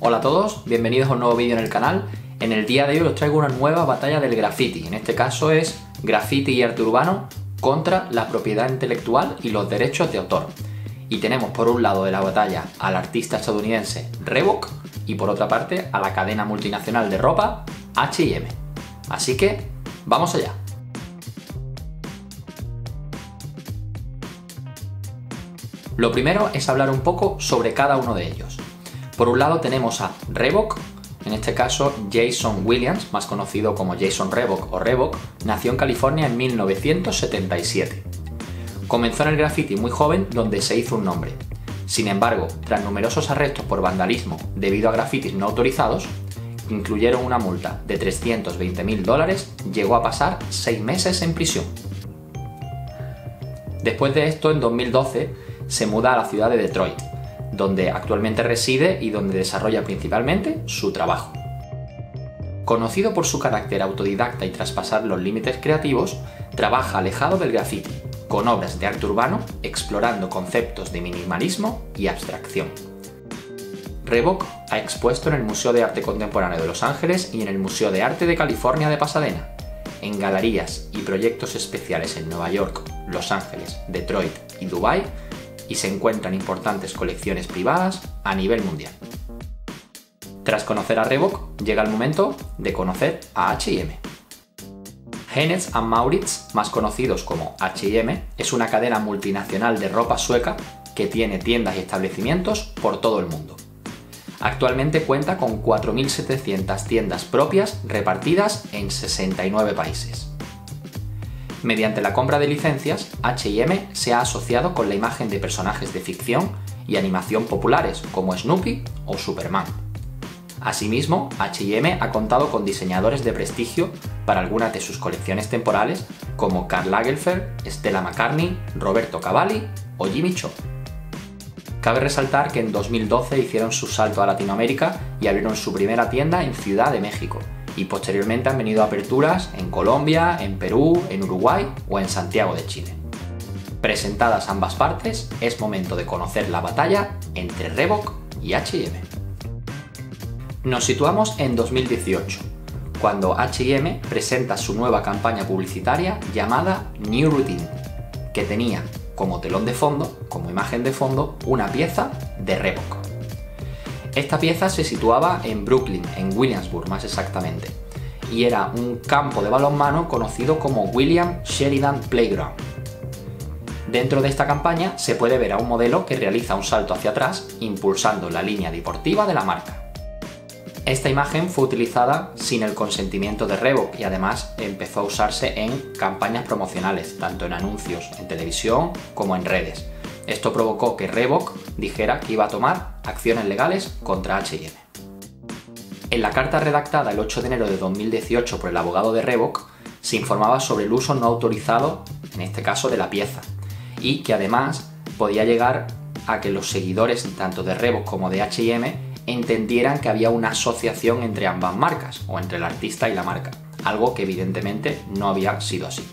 Hola a todos, bienvenidos a un nuevo vídeo en el canal. En el día de hoy os traigo una nueva batalla del graffiti. En este caso es graffiti y arte urbano contra la propiedad intelectual y los derechos de autor. Y tenemos por un lado de la batalla al artista estadounidense Reebok y por otra parte a la cadena multinacional de ropa H&M. Así que, ¡vamos allá! Lo primero es hablar un poco sobre cada uno de ellos. Por un lado tenemos a Reebok, en este caso Jason Williams, más conocido como Jason Reebok o Reebok, nació en California en 1977. Comenzó en el graffiti muy joven, donde se hizo un nombre. Sin embargo, tras numerosos arrestos por vandalismo debido a grafitis no autorizados, que incluyeron una multa de $320.000, llegó a pasar 6 meses en prisión. Después de esto, en 2012, se muda a la ciudad de Detroit, donde actualmente reside y donde desarrolla principalmente su trabajo. Conocido por su carácter autodidacta y traspasar los límites creativos, trabaja alejado del graffiti, con obras de arte urbano, explorando conceptos de minimalismo y abstracción. Reebok ha expuesto en el Museo de Arte Contemporáneo de Los Ángeles y en el Museo de Arte de California de Pasadena, en galerías y proyectos especiales en Nueva York, Los Ángeles, Detroit y Dubái, y se encuentran importantes colecciones privadas a nivel mundial. Tras conocer a Reebok, llega el momento de conocer a H&M. Hennes & Mauritz, más conocidos como H&M, es una cadena multinacional de ropa sueca que tiene tiendas y establecimientos por todo el mundo. Actualmente cuenta con 4.700 tiendas propias repartidas en 69 países. Mediante la compra de licencias, H&M se ha asociado con la imagen de personajes de ficción y animación populares como Snoopy o Superman. Asimismo, H&M ha contado con diseñadores de prestigio para algunas de sus colecciones temporales como Karl Lagerfeld, Stella McCartney, Roberto Cavalli o Jimmy Choo. Cabe resaltar que en 2012 hicieron su salto a Latinoamérica y abrieron su primera tienda en Ciudad de México, y posteriormente han venido aperturas en Colombia, en Perú, en Uruguay o en Santiago de Chile. Presentadas ambas partes, es momento de conocer la batalla entre Reebok y H&M. Nos situamos en 2018, cuando H&M presenta su nueva campaña publicitaria llamada New Routine, que tenía como telón de fondo, como imagen de fondo, una pieza de Reebok. Esta pieza se situaba en Brooklyn, en Williamsburg más exactamente, y era un campo de balonmano conocido como William Sheridan Playground. Dentro de esta campaña se puede ver a un modelo que realiza un salto hacia atrás, impulsando la línea deportiva de la marca. Esta imagen fue utilizada sin el consentimiento de Reebok y además empezó a usarse en campañas promocionales, tanto en anuncios en televisión como en redes. Esto provocó que Reebok dijera que iba a tomar acciones legales contra H&M. En la carta redactada el 8 de enero de 2018 por el abogado de Reebok, se informaba sobre el uso no autorizado, en este caso de la pieza, y que además podía llegar a que los seguidores tanto de Reebok como de H&M entendieran que había una asociación entre ambas marcas, o entre el artista y la marca, algo que evidentemente no había sido así.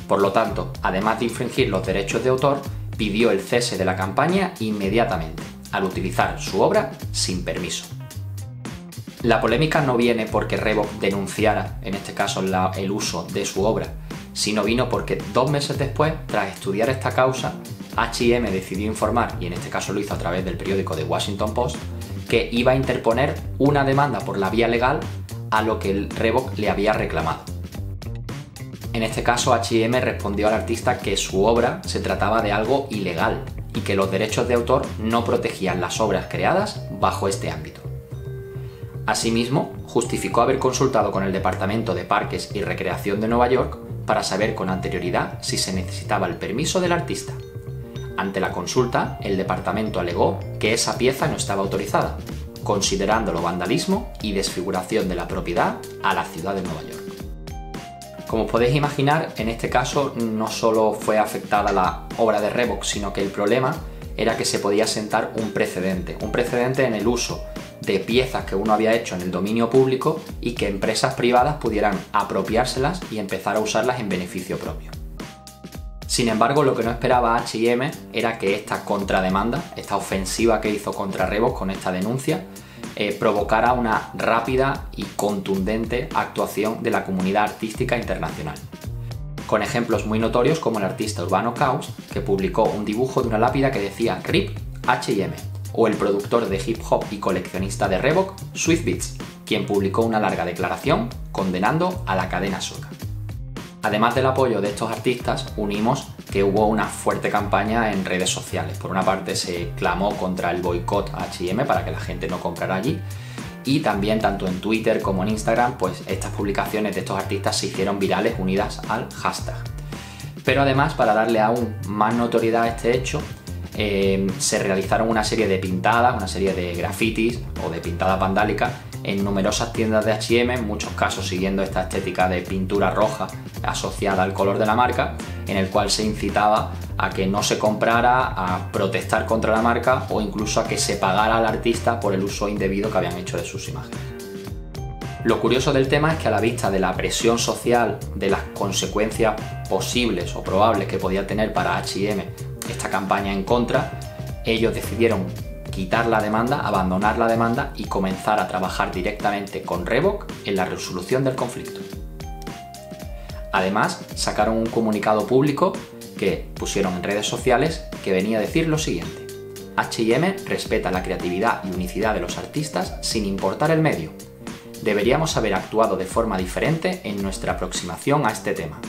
Por lo tanto, además de infringir los derechos de autor, pidió el cese de la campaña inmediatamente, al utilizar su obra sin permiso. La polémica no viene porque Reebok denunciara, en este caso, el uso de su obra, sino vino porque 2 meses después, tras estudiar esta causa, H&M decidió informar, y en este caso lo hizo a través del periódico The Washington Post, que iba a interponer una demanda por la vía legal a lo que el Reebok le había reclamado. En este caso, H&M respondió al artista que su obra se trataba de algo ilegal y que los derechos de autor no protegían las obras creadas bajo este ámbito. Asimismo, justificó haber consultado con el Departamento de Parques y Recreación de Nueva York para saber con anterioridad si se necesitaba el permiso del artista. Ante la consulta, el departamento alegó que esa pieza no estaba autorizada, considerándolo vandalismo y desfiguración de la propiedad a la ciudad de Nueva York. Como podéis imaginar, en este caso no solo fue afectada la obra de Reebok, sino que el problema era que se podía sentar un precedente en el uso de piezas que uno había hecho en el dominio público y que empresas privadas pudieran apropiárselas y empezar a usarlas en beneficio propio. Sin embargo, lo que no esperaba H&M era que esta contrademanda, esta ofensiva que hizo contra Reebok con esta denuncia, provocara una rápida y contundente actuación de la comunidad artística internacional. Con ejemplos muy notorios como el artista urbano Kaws, que publicó un dibujo de una lápida que decía RIP H&M, o el productor de hip hop y coleccionista de Reebok, Swizz quien publicó una larga declaración condenando a la cadena sueca. Además del apoyo de estos artistas, unimos que hubo una fuerte campaña en redes sociales. Por una parte se clamó contra el boicot a H&M para que la gente no comprara allí, y también tanto en Twitter como en Instagram, pues estas publicaciones de estos artistas se hicieron virales unidas al hashtag. Pero además, para darle aún más notoriedad a este hecho, se realizaron una serie de pintadas, una serie de grafitis o de pintadas vandálicas en numerosas tiendas de H&M, en muchos casos siguiendo esta estética de pintura roja asociada al color de la marca, en el cual se incitaba a que no se comprara, a protestar contra la marca o incluso a que se pagara al artista por el uso indebido que habían hecho de sus imágenes. Lo curioso del tema es que, a la vista de la presión social, de las consecuencias posibles o probables que podía tener para H&M esta campaña en contra, ellos decidieron quitar la demanda, abandonar la demanda y comenzar a trabajar directamente con Reebok en la resolución del conflicto. Además, sacaron un comunicado público que pusieron en redes sociales que venía a decir lo siguiente: H&M respeta la creatividad y unicidad de los artistas sin importar el medio. Deberíamos haber actuado de forma diferente en nuestra aproximación a este tema.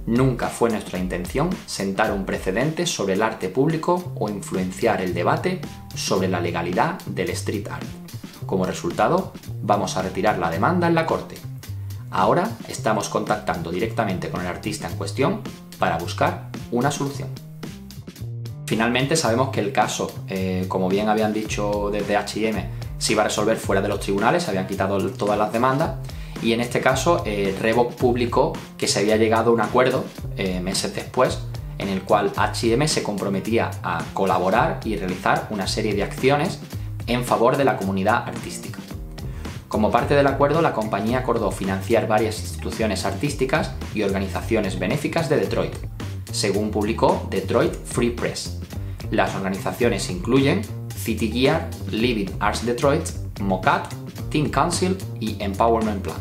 Nunca fue nuestra intención sentar un precedente sobre el arte público o influenciar el debate sobre la legalidad del street art. Como resultado, vamos a retirar la demanda en la corte. Ahora estamos contactando directamente con el artista en cuestión para buscar una solución. Finalmente, sabemos que el caso, como bien habían dicho desde H&M, se iba a resolver fuera de los tribunales, se habían quitado todas las demandas. Y en este caso, Reebok publicó que se había llegado a un acuerdo meses después, en el cual H&M se comprometía a colaborar y realizar una serie de acciones en favor de la comunidad artística. Como parte del acuerdo, la compañía acordó financiar varias instituciones artísticas y organizaciones benéficas de Detroit, según publicó Detroit Free Press. Las organizaciones incluyen City Gear, Living Arts Detroit, MOCAT, Teen Council y Empowerment Plan.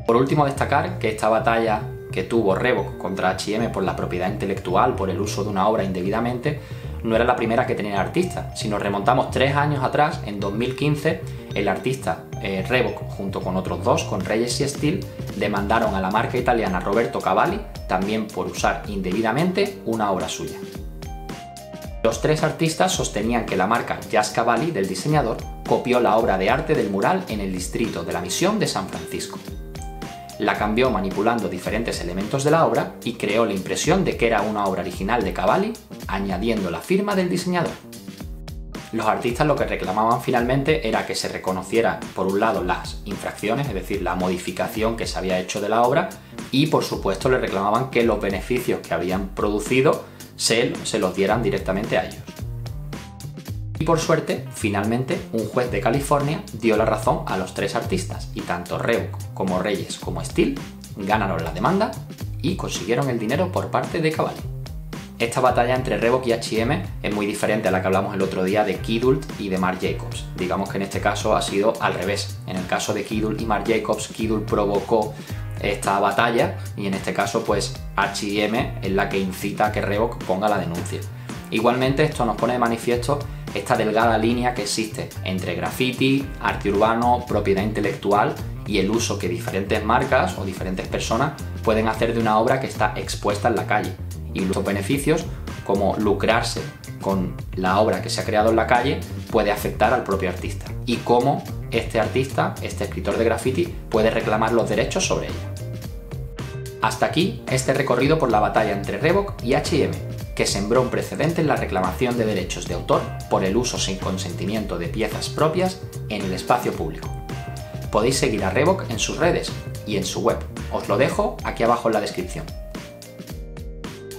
Por último, destacar que esta batalla que tuvo Reebok contra H&M por la propiedad intelectual, por el uso de una obra indebidamente, no era la primera que tenía el artista. Si nos remontamos 3 años atrás, en 2015, el artista Reebok, junto con otros dos, con Reyes y Steel, demandaron a la marca italiana Roberto Cavalli, también por usar indebidamente una obra suya. Los 3 artistas sostenían que la marca Jazz Cavalli del diseñador copió la obra de arte del mural en el distrito de la Misión de San Francisco. La cambió manipulando diferentes elementos de la obra y creó la impresión de que era una obra original de Cavalli, añadiendo la firma del diseñador. Los artistas lo que reclamaban finalmente era que se reconociera, por un lado, las infracciones, es decir, la modificación que se había hecho de la obra, y por supuesto le reclamaban que los beneficios que habían producido se los dieran directamente a ellos. Y por suerte, finalmente, un juez de California dio la razón a los 3 artistas, y tanto Reebok como Reyes como Steel ganaron la demanda y consiguieron el dinero por parte de Cavalli. Esta batalla entre Reebok y H&M es muy diferente a la que hablamos el otro día de Kidult y de Marc Jacobs. Digamos que en este caso ha sido al revés. En el caso de Kidult y Marc Jacobs, Kidult provocó esta batalla y en este caso pues H&M es la que incita a que Reebok ponga la denuncia. Igualmente, esto nos pone de manifiesto esta delgada línea que existe entre graffiti, arte urbano, propiedad intelectual y el uso que diferentes marcas o diferentes personas pueden hacer de una obra que está expuesta en la calle. Y los beneficios, como lucrarse con la obra que se ha creado en la calle, puede afectar al propio artista. Y cómo este artista, este escritor de graffiti, puede reclamar los derechos sobre ella. Hasta aquí este recorrido por la batalla entre Reebok y H&M, que sembró un precedente en la reclamación de derechos de autor por el uso sin consentimiento de piezas propias en el espacio público. Podéis seguir a Reebok en sus redes y en su web. Os lo dejo aquí abajo en la descripción.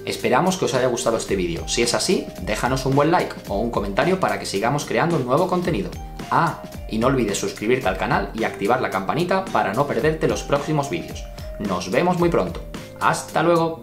Esperamos que os haya gustado este vídeo. Si es así, déjanos un buen like o un comentario para que sigamos creando nuevo contenido. Ah, y no olvides suscribirte al canal y activar la campanita para no perderte los próximos vídeos. Nos vemos muy pronto. ¡Hasta luego!